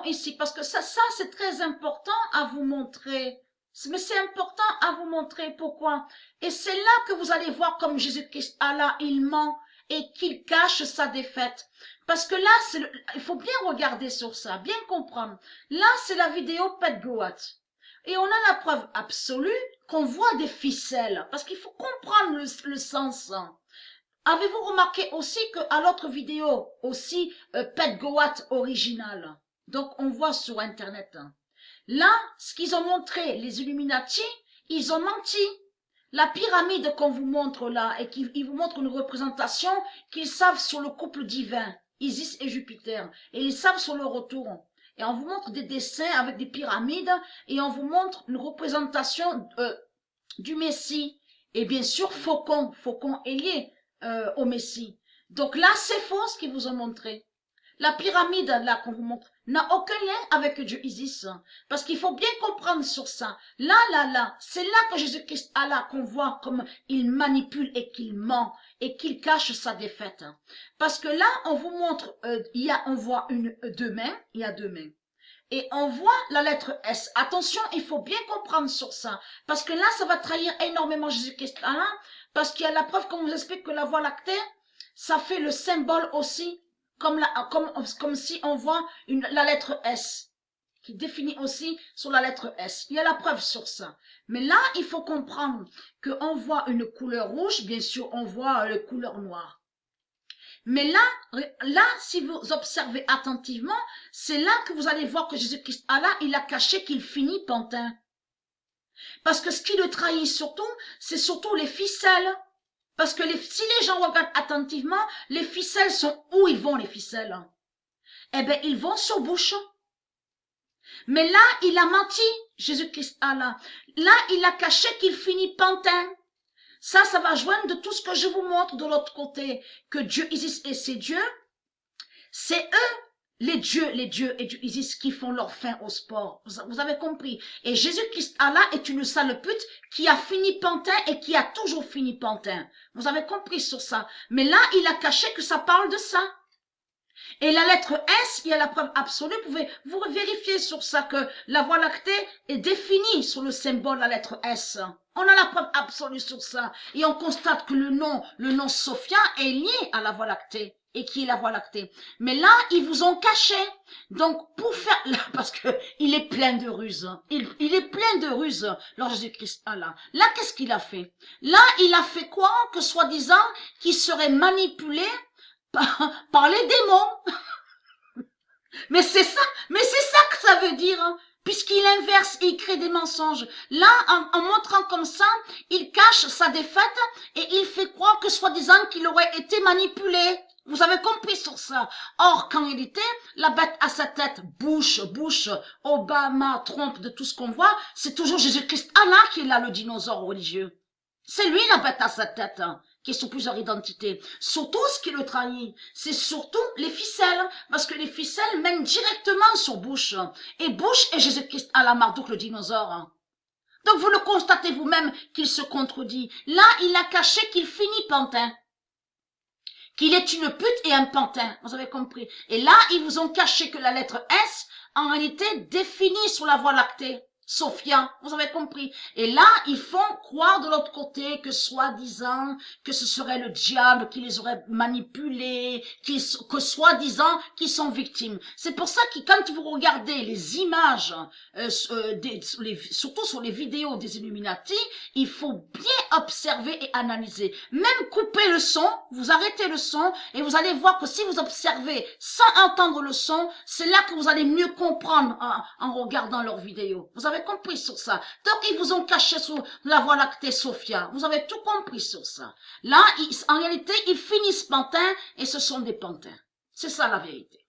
ici, parce que ça c'est très important à vous montrer. Mais c'est important à vous montrer pourquoi. Et c'est là que vous allez voir comme Jésus-Christ, Allah, il ment et qu'il cache sa défaite. Parce que là, il faut bien regarder sur ça, bien comprendre. Là, c'est la vidéo Pet Goat. Et on a la preuve absolue qu'on voit des ficelles. Parce qu'il faut comprendre le sens. Avez-vous remarqué aussi qu'à l'autre vidéo, aussi, Pet Goat original. Donc, on voit sur Internet. Là, ce qu'ils ont montré, les Illuminati, ils ont menti. La pyramide qu'on vous montre là, et qu'ils vous montrent une représentation qu'ils savent sur le couple divin, Isis et Jupiter, et ils savent sur le retour. Et on vous montre des dessins avec des pyramides, et on vous montre une représentation du Messie. Et bien sûr, Faucon est lié au Messie. Donc là, c'est faux ce qu'ils vous ont montré. La pyramide là qu'on vous montre n'a aucun lien avec Dieu Isis. Parce qu'il faut bien comprendre sur ça. Là, c'est là que Jésus-Christ Allah qu'on voit comme il manipule et qu'il ment et qu'il cache sa défaite. Parce que là, on vous montre, on voit deux mains, il y a deux mains. Et on voit la lettre S. Attention, il faut bien comprendre sur ça. Parce que là, ça va trahir énormément Jésus-Christ Allah. Parce qu'il y a la preuve qu'on vous explique que la voie lactée, ça fait le symbole aussi comme si on voit la lettre S, qui définit aussi sur la lettre S. Il y a la preuve sur ça. Mais là, il faut comprendre qu'on voit une couleur rouge, bien sûr, on voit la couleur noire. Mais là, si vous observez attentivement, c'est là que vous allez voir que Jésus-Christ, Allah, il a caché qu'il finit pantin. Parce que ce qui le trahit surtout, c'est surtout les ficelles. Parce que si les gens regardent attentivement, les ficelles sont où ils vont les ficelles? Eh bien, ils vont sur bouche. Mais là, il a menti, Jésus-Christ Allah. Là, il a caché qu'il finit pantin. Ça va joindre de tout ce que je vous montre de l'autre côté. Que Dieu Isis et ses dieux, c'est eux, les dieux et Dieu Isis qui font leur fin au sport. Vous avez compris. Et Jésus-Christ Allah est une sale pute qui a fini pantin et qui a toujours fini pantin. Vous avez compris sur ça. Mais là, il a caché que ça parle de ça. Et la lettre S, il y a la preuve absolue. Vous pouvez vous vérifier sur ça que la voie lactée est définie sur le symbole la lettre S. On a la preuve absolue sur ça. Et on constate que le nom Sophia est lié à la voie lactée. Et qui est la voie lactée. Mais là, ils vous ont caché. Donc, pour faire, parce que il est plein de ruses. Il est plein de ruses, Lord Jésus-Christ Allah. Là, qu'est-ce qu'il a fait? Là, il a fait quoi? Que soi-disant, qu'il serait manipulé par les démons. Mais c'est ça que ça veut dire, hein. Puisqu'il inverse et il crée des mensonges. Là, en montrant comme ça, il cache sa défaite et il fait croire que soi-disant qu'il aurait été manipulé. Vous avez compris sur ça. Or, qu'en réalité, la bête à sa tête, Bush, Obama, Trump, de tout ce qu'on voit, c'est toujours Jésus-Christ Allah qui est là, le dinosaure religieux. C'est lui la bête à sa tête, hein, qui est sur plusieurs identités. Surtout ce qui le trahit, c'est surtout les ficelles, parce que les ficelles mènent directement sur Bush. Et Bush est Jésus-Christ Allah Marduk, le dinosaure. Hein. Donc vous le constatez vous-même qu'il se contredit. Là, il a caché qu'il finit pantin. Qu'il est une pute et un pantin, vous avez compris. Et là, ils vous ont caché que la lettre S, en réalité, définit sur la voie lactée. Sophia, vous avez compris. Et là, ils font croire de l'autre côté que soi-disant, que ce serait le diable qui les aurait manipulés, que soi-disant, qu'ils sont victimes. C'est pour ça que quand vous regardez les images, surtout sur les vidéos des Illuminati, il faut bien observer et analyser. Même couper le son, vous arrêtez le son, et vous allez voir que si vous observez sans entendre le son, c'est là que vous allez mieux comprendre en regardant leurs vidéos. Vous avez compris sur ça. Donc, ils vous ont caché sous la voie lactée Sophia. Vous avez tout compris sur ça. Là, en réalité, ils finissent pantins et ce sont des pantins. C'est ça la vérité.